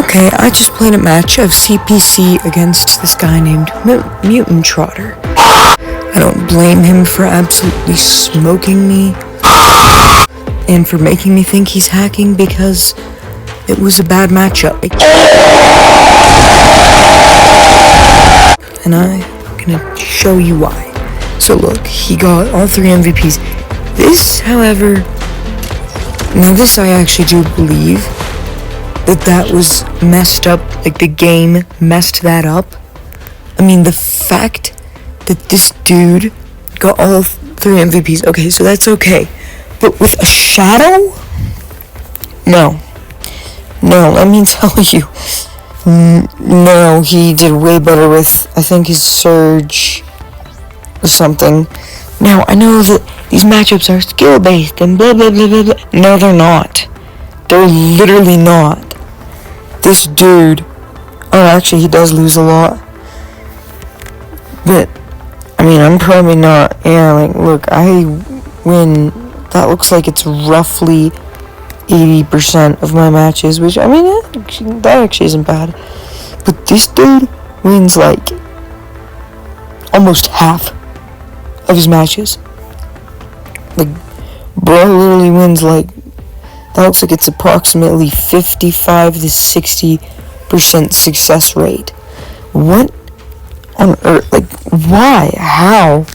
Okay, I just played a match of CPC against this guy named Mutant Trotter. I don't blame him for absolutely smoking me and for making me think he's hacking because it was a bad matchup. And I'm gonna show you why. So look, he got all 3 MVPs. This, however, now this I actually do believe that was messed up, like the game messed that up. I mean, the fact that this dude got all 3 MVPs, okay, so that's okay. But with a shadow? No, let me tell you. No, he did way better with, I think, his Surge or something. Now, I know that these matchups are skill-based and blah, blah, blah, blah, blah. No, they're not. They're literally not. This dude, oh, actually, he does lose a lot. But, I mean, I'm probably not, yeah, like, look, I win, that looks like it's roughly 80% of my matches, which, I mean, that actually isn't bad. But this dude wins, like, almost half of his matches. Like, bro literally wins, like, that looks like it's approximately 55 to 60% success rate. What on earth? Like, why? How?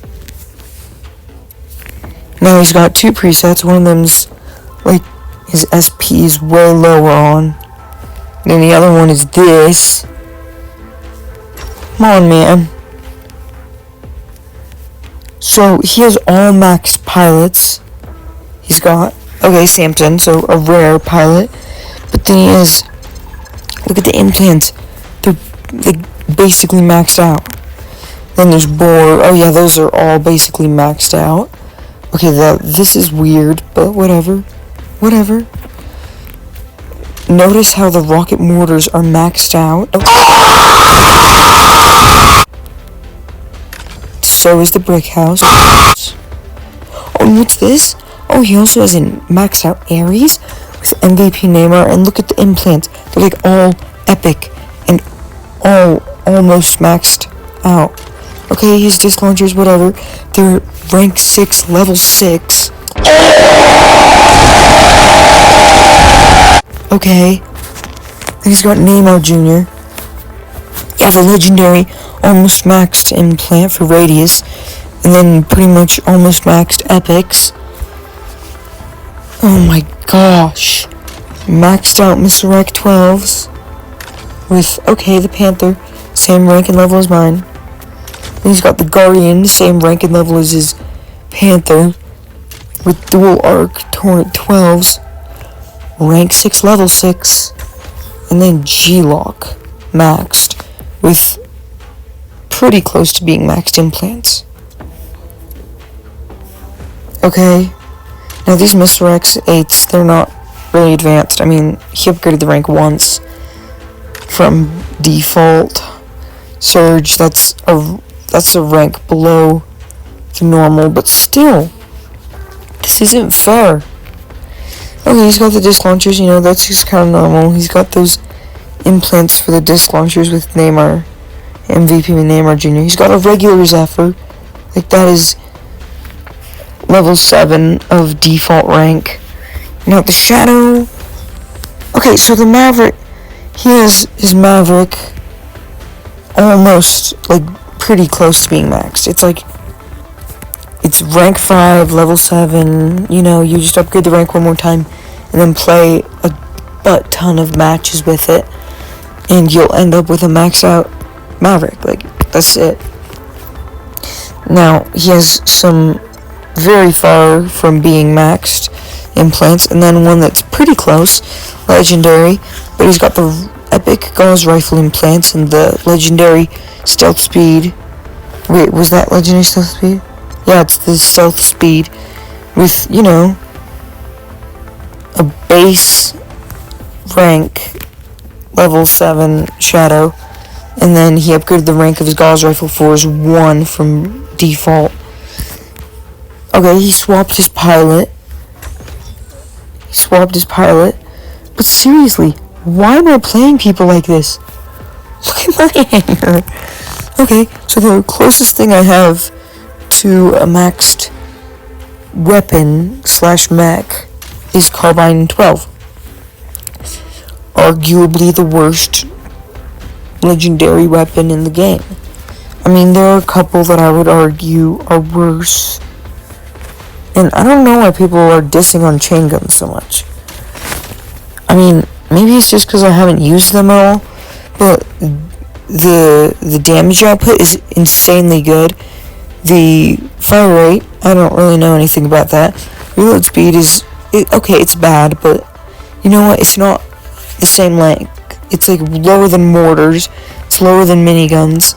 Now he's got 2 presets. One of them's, like, his SP is way lower on. And then the other one is this. Come on, man. So, he has all max pilots. He's got, okay, Samson, so a rare pilot. But then he has, look at the implants. They're basically maxed out. Then there's Boar. Oh yeah, those are all basically maxed out. Okay, this is weird, but whatever. Whatever. Notice how the rocket mortars are maxed out. So is the brick house. Oh, and what's this? Oh, he also has a maxed out Ares with MVP Neymar, and look at the implants. They're like all epic and all almost maxed out. Okay, his disc launchers, whatever. They're rank 6, level 6. Okay. And he's got Neymar Jr. Yeah, the legendary almost maxed implant for Radius. And then pretty much almost maxed epics. Oh my gosh. Maxed out Mr. Rec 12s. With, okay, the Panther. Same rank and level as mine. And he's got the Guardian. Same rank and level as his Panther. With dual arc Torrent 12s. Rank 6, level 6. And then G-Lock. Maxed. With pretty close to being maxed implants. Okay. Now these Mr. X 8s, they're not really advanced. I mean, he upgraded the rank once from default. Surge, that's a rank below the normal, but still, this isn't fair. Okay, he's got the disc launchers, you know, that's just kind of normal. He's got those implants for the disc launchers with Neymar, MVP and Neymar Jr. He's got a regular Zephyr, like that is level 7 of default rank. Now the Shadow, okay, so the Maverick, he has his Maverick almost, like, pretty close to being maxed. It's like, it's rank 5, level 7, you know, you just upgrade the rank one more time, and then play a butt ton of matches with it, and you'll end up with a maxed out Maverick, like, that's it. Now, he has some very far from being maxed implants, and then one that's pretty close, legendary, but he's got the epic Gauss rifle implants and the legendary stealth speed. Wait, was that legendary stealth speed? Yeah, it's the stealth speed with, you know, a base rank level 7 Shadow, and then he upgraded the rank of his Gauss rifle for his 1 from default. Okay, he swapped his pilot. But seriously, Why am I playing people like this? Look at my hanger. Okay, so the closest thing I have to a maxed weapon / mech is Carbine 12. Arguably the worst legendary weapon in the game. I mean, there are a couple that I would argue are worse. And I don't know why people are dissing on chain guns so much. I mean, maybe it's just because I haven't used them at all, but the damage output is insanely good. The fire rate, I don't really know anything about that. Reload speed is, okay, it's bad, but you know what, it's not the same length. It's like lower than mortars, it's lower than miniguns.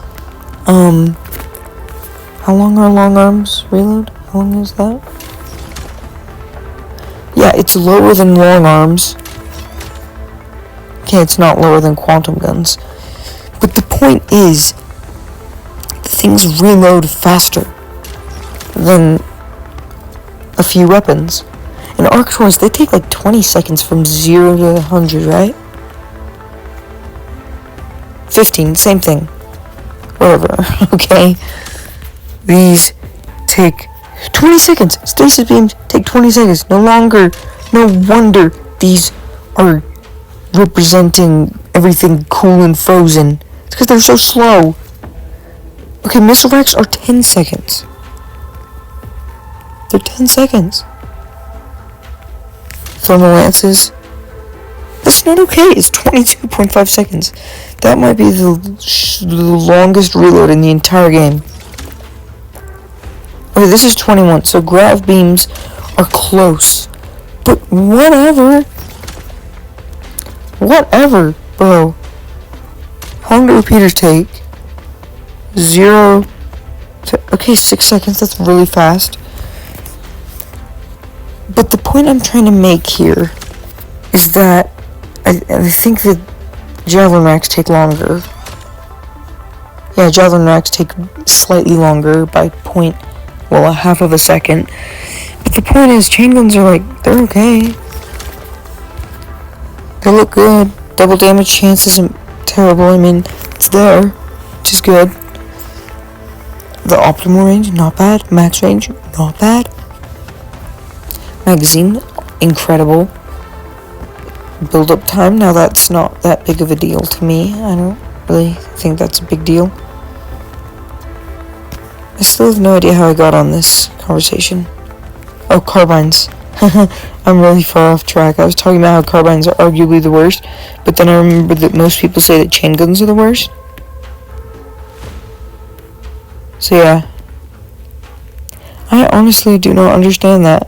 How long are long arms reload? How long is that? Yeah, it's lower than long arms. Okay, it's not lower than quantum guns. But the point is, things reload faster than a few weapons. And arc torrents, they take like 20 seconds from 0 to 100, right? 15, same thing. Whatever, okay? These take 20 seconds. Stasis beams take 20 seconds. No longer. No wonder these are representing everything cool and frozen. It's because they're so slow. Okay, missile racks are 10 seconds. They're 10 seconds. Thermal lances. That's not okay. It's 22.5 seconds. That might be the longest reload in the entire game. Okay, this is 21, so grav beams are close. But whatever. Whatever, bro. How long do repeaters take? 0 to... Okay, 6 seconds, that's really fast. But the point I'm trying to make here is that I think that javelin racks take longer. Yeah, javelin racks take slightly longer by a half of a second. But the point is, chain guns are like, they're okay. They look good. Double damage chance isn't terrible. I mean, it's there, which is good. The optimal range, not bad. Max range, not bad. Magazine, incredible. Build up time, now that's not that big of a deal to me. I don't really think that's a big deal. I still have no idea how I got on this conversation. Oh, carbines. I'm really far off track. I was talking about how carbines are arguably the worst, but then I remembered that most people say that chain guns are the worst. So yeah. I honestly do not understand that.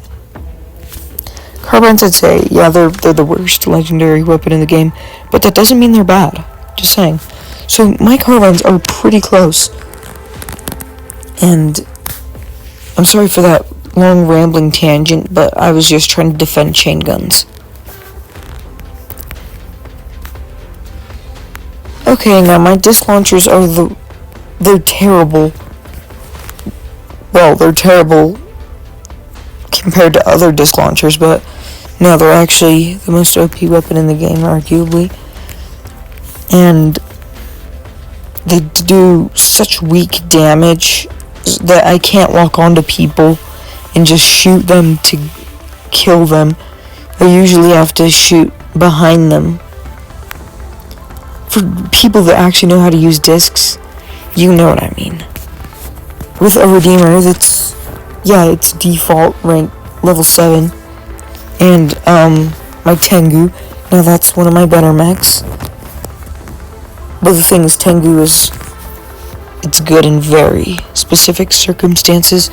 Carbines, I'd say, yeah, they're the worst legendary weapon in the game, but that doesn't mean they're bad. Just saying. So my carbines are pretty close. And I'm sorry for that long rambling tangent, but I was just trying to defend chain guns. Okay, now my disc launchers are they're terrible. Well, they're terrible compared to other disc launchers, but no, they're actually the most OP weapon in the game, arguably. And they do such weak damage that I can't lock onto people and just shoot them to kill them. I usually have to shoot behind them. For people that actually know how to use discs, you know what I mean. With a Redeemer, it's default rank level 7. And, my Tengu, now that's one of my better mechs. But the thing is, Tengu it's good in very specific circumstances.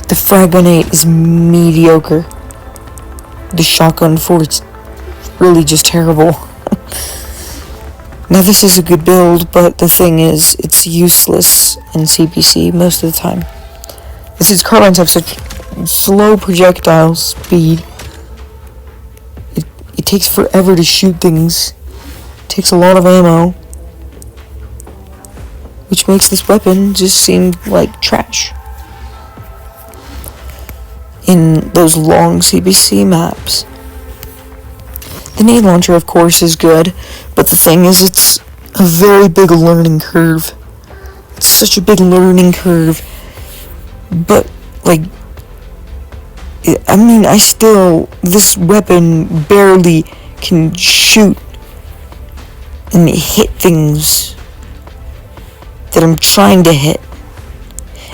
The frag gun 8 is mediocre. The shotgun 4 is really just terrible. Now this is a good build, but the thing is, it's useless in CPC most of the time. Since carbines have such slow projectile speed, it takes forever to shoot things. It takes a lot of ammo, which makes this weapon just seem like trash in those long CPC maps. The nade launcher, of course, is good, but the thing is, it's a very big learning curve. It's such a big learning curve. But, like, I mean, this weapon barely can shoot and hit things that I'm trying to hit.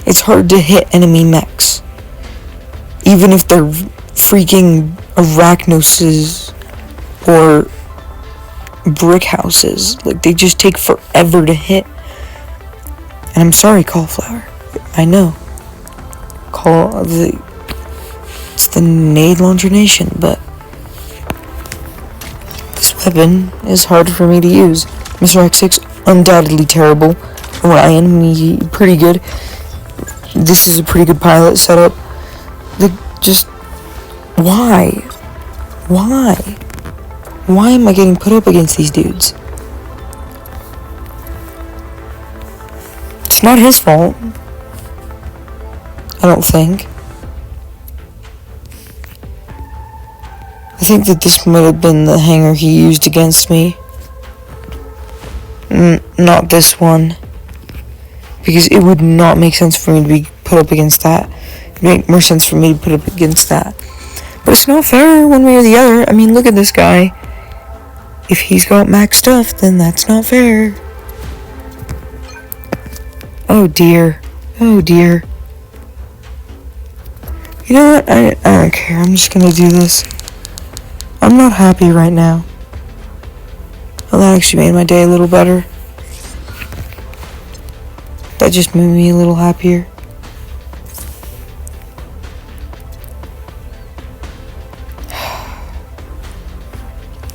It's hard to hit enemy mechs, even if they're freaking arachnoses or brick houses. Like, they just take forever to hit. And I'm sorry, Cauliflower. I know. It's the nade launcher nation, but this weapon is hard for me to use. Mr. X6, undoubtedly terrible. Ryan, pretty good. This is a pretty good pilot setup. Why? Why am I getting put up against these dudes? It's not his fault. I don't think. I think that this might have been the hanger he used against me. Not this one. Because it would not make sense for me to be put up against that. It would make more sense for me to put up against that. But it's not fair one way or the other. I mean, look at this guy. If he's got max stuff, then that's not fair. Oh dear. Oh dear. You know what? I don't care. I'm just gonna do this. I'm not happy right now. Well, that actually made my day a little better. That just made me a little happier.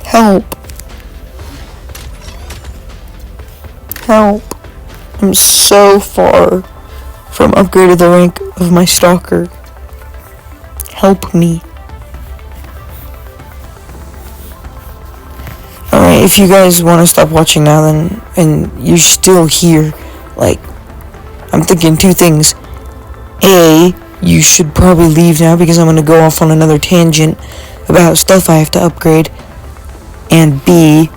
Help. Help. I'm so far from upgrading the rank of my stalker. Help me. Alright, if you guys want to stop watching now, then, and you're still here, like, I'm thinking two things. A, you should probably leave now because I'm going to go off on another tangent about stuff I have to upgrade. And B,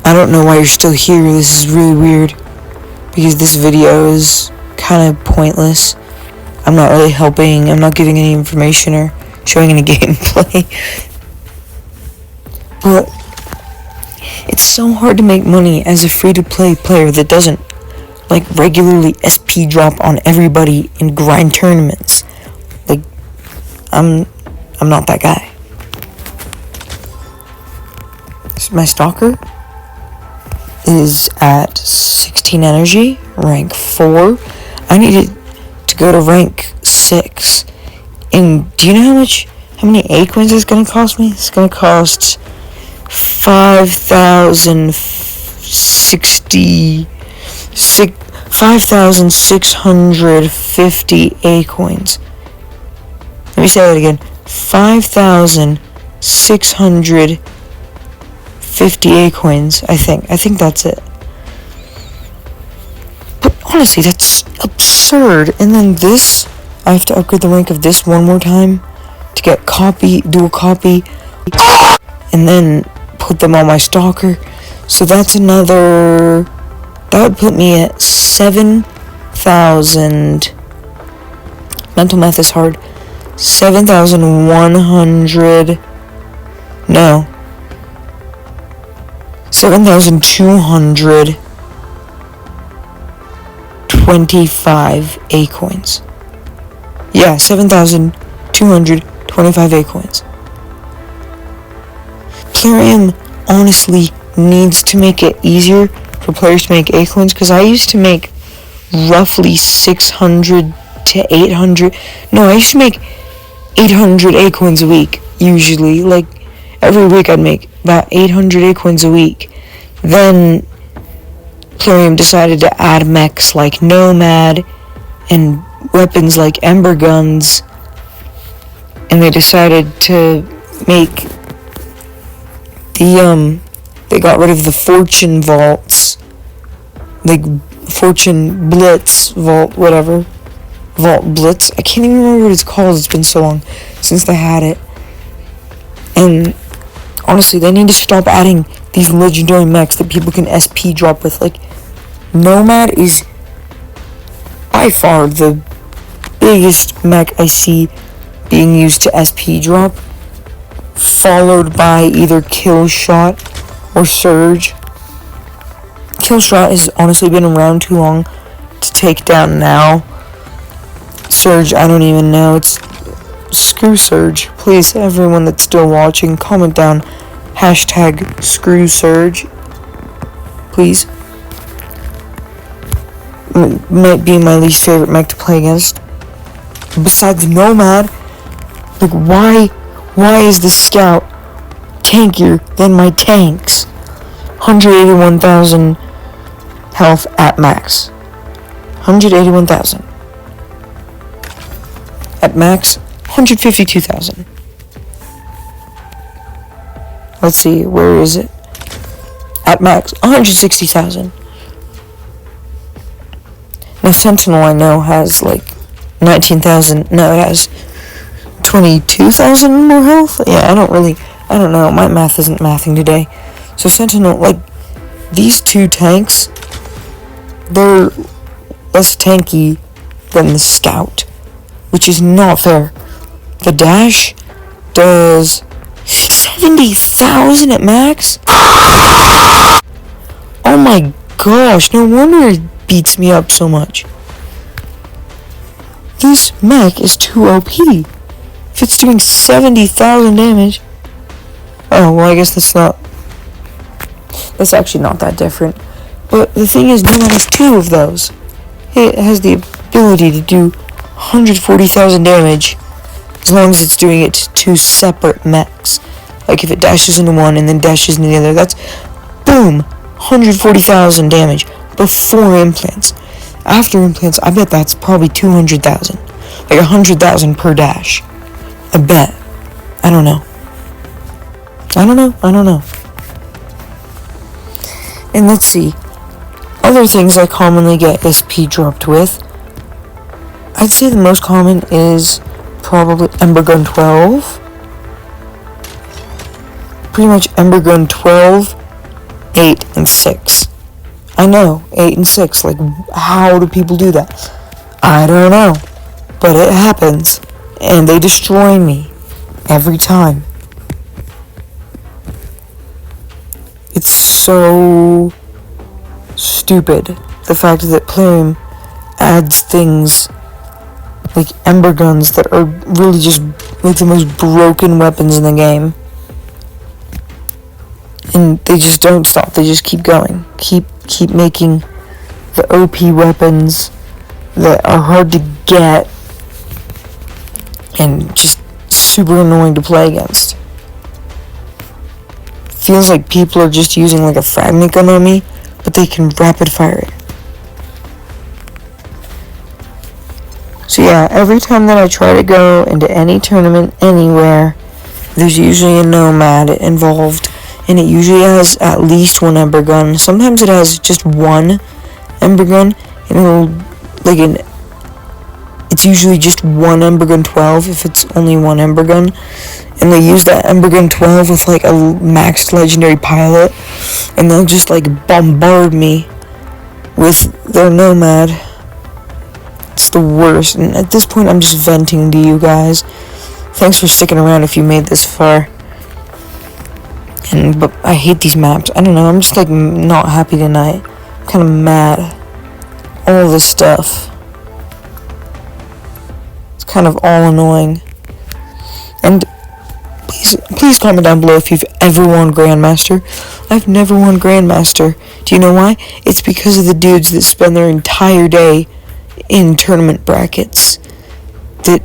I don't know why you're still here. This is really weird because this video is kind of pointless. I'm not really helping. I'm not giving any information or showing any gameplay. But it's so hard to make money as a free-to-play player that doesn't, like, regularly SP drop on everybody in grind tournaments. Like, I'm not that guy. My stalker is at 16 energy, rank 4. I needed to go to rank 6. And do you know how many A coins it's gonna cost me? It's gonna cost 5,650 A coins. Let me say that again. 5,650 A coins, I think that's it. But honestly, that's absurd. And then this, I have to upgrade the rank of this one more time to get dual copy, and then put them on my stalker. So that's another, that would put me at 7,000, mental math is hard, 7,100, no, 7,225 A coins. Yeah, 7,225 A coins. Plarium honestly needs to make it easier for players to make A coins, because I used to make roughly 600 to 800. No, I used to make 800 A coins a week, usually. Like, every week I'd make about 800 A coins a week. Then Plarium decided to add mechs like Nomad and weapons like Ember Guns, and they decided to make they got rid of the Fortune Vaults, like Fortune Blitz Vault, whatever. Vault Blitz, I can't even remember what it's called, it's been so long. since they had it. And honestly, they need to stop adding these legendary mechs that people can SP drop with. Like, Nomad is by far the biggest mech I see being used to SP drop, followed by either Killshot or Surge. Killshot has honestly been around too long to take down now. Surge, I don't even know. It's screw Surge. Please, everyone that's still watching, comment down hashtag screw Surge. Please. Might be my least favorite mech to play against. Besides Nomad, like, why is the Scout tankier than my tanks? 181,000 health at max. 181,000. At max, 152,000. Let's see, where is it? At max, 160,000. Now Sentinel, I know, has like 19,000. No, it has 22,000 more health. Yeah, I don't know. My math isn't mathing today. So Sentinel, like, these two tanks, they're less tanky than the Scout, which is not fair. The Dash does 70,000 at max? Oh my gosh, no wonder it beats me up so much. This mech is too OP. If it's doing 70,000 damage... Oh, well, I guess that's actually not that different. But the thing is, Nomad has two of those. It has the ability to do 140,000 damage as long as it's doing it to two separate mechs. Like if it dashes into one and then dashes into the other, that's boom, 140,000 damage before implants. After implants, I bet that's probably 200,000. Like 100,000 per dash. I bet. I don't know. And let's see. Other things I commonly get SP dropped with. I'd say the most common is probably Ember Gun 12. Pretty much Ember Gun 12, 8, and 6. I know, 8 and 6. Like, how do people do that? I don't know. But it happens. And they destroy me. Every time. It's so stupid. The fact that Plume adds things like Ember Guns that are really just like the most broken weapons in the game. And they just don't stop. They just keep going. Keep making the OP weapons that are hard to get and just super annoying to play against. Feels like people are just using like a fragment gun on me, but they can rapid fire it. So yeah, every time that I try to go into any tournament anywhere, there's usually a Nomad involved, and it usually has at least one Ember Gun. Sometimes it has just one Ember Gun, and it's usually just one Ember Gun 12 if it's only one Ember Gun. And they use that Ember Gun 12 with like a maxed legendary pilot, and they'll just like bombard me with their Nomad. It's the worst, and at this point I'm just venting to you guys. Thanks for sticking around if you made this far. But I hate these maps. I don't know, I'm just like not happy tonight. I'm kind of mad. All this stuff. It's kind of all annoying. And please comment down below if you've ever won Grandmaster. I've never won Grandmaster. Do you know why? It's because of the dudes that spend their entire day in tournament brackets that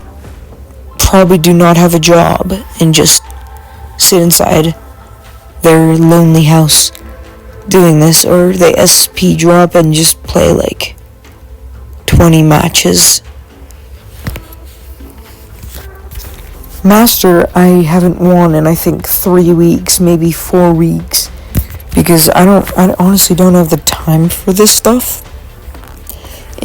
probably do not have a job and just sit inside their lonely house doing this, or they SP drop and just play like 20 matches. Master, I haven't won in I think 3 weeks, maybe 4 weeks, because I honestly don't have the time for this stuff.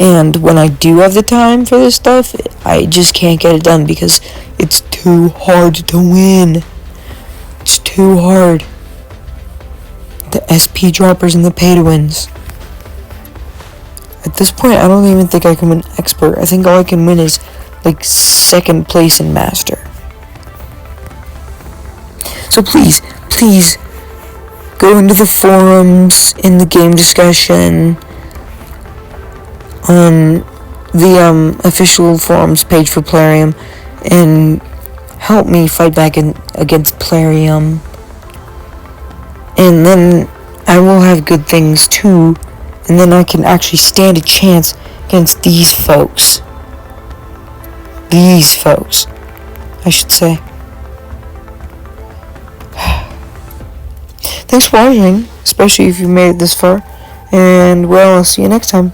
And when I do have the time for this stuff, I just can't get it done because it's too hard to win. It's too hard. The SP droppers and the pay to wins. At this point, I don't even think I can win expert. I think all I can win is like second place in master. So please go into the forums, in the game discussion, on the official forums page for Plarium, and help me fight back against Plarium. And then I will have good things too, and then I can actually stand a chance against these folks. These folks, I should say. Thanks for watching, especially if you made it this far, and well, I'll see you next time.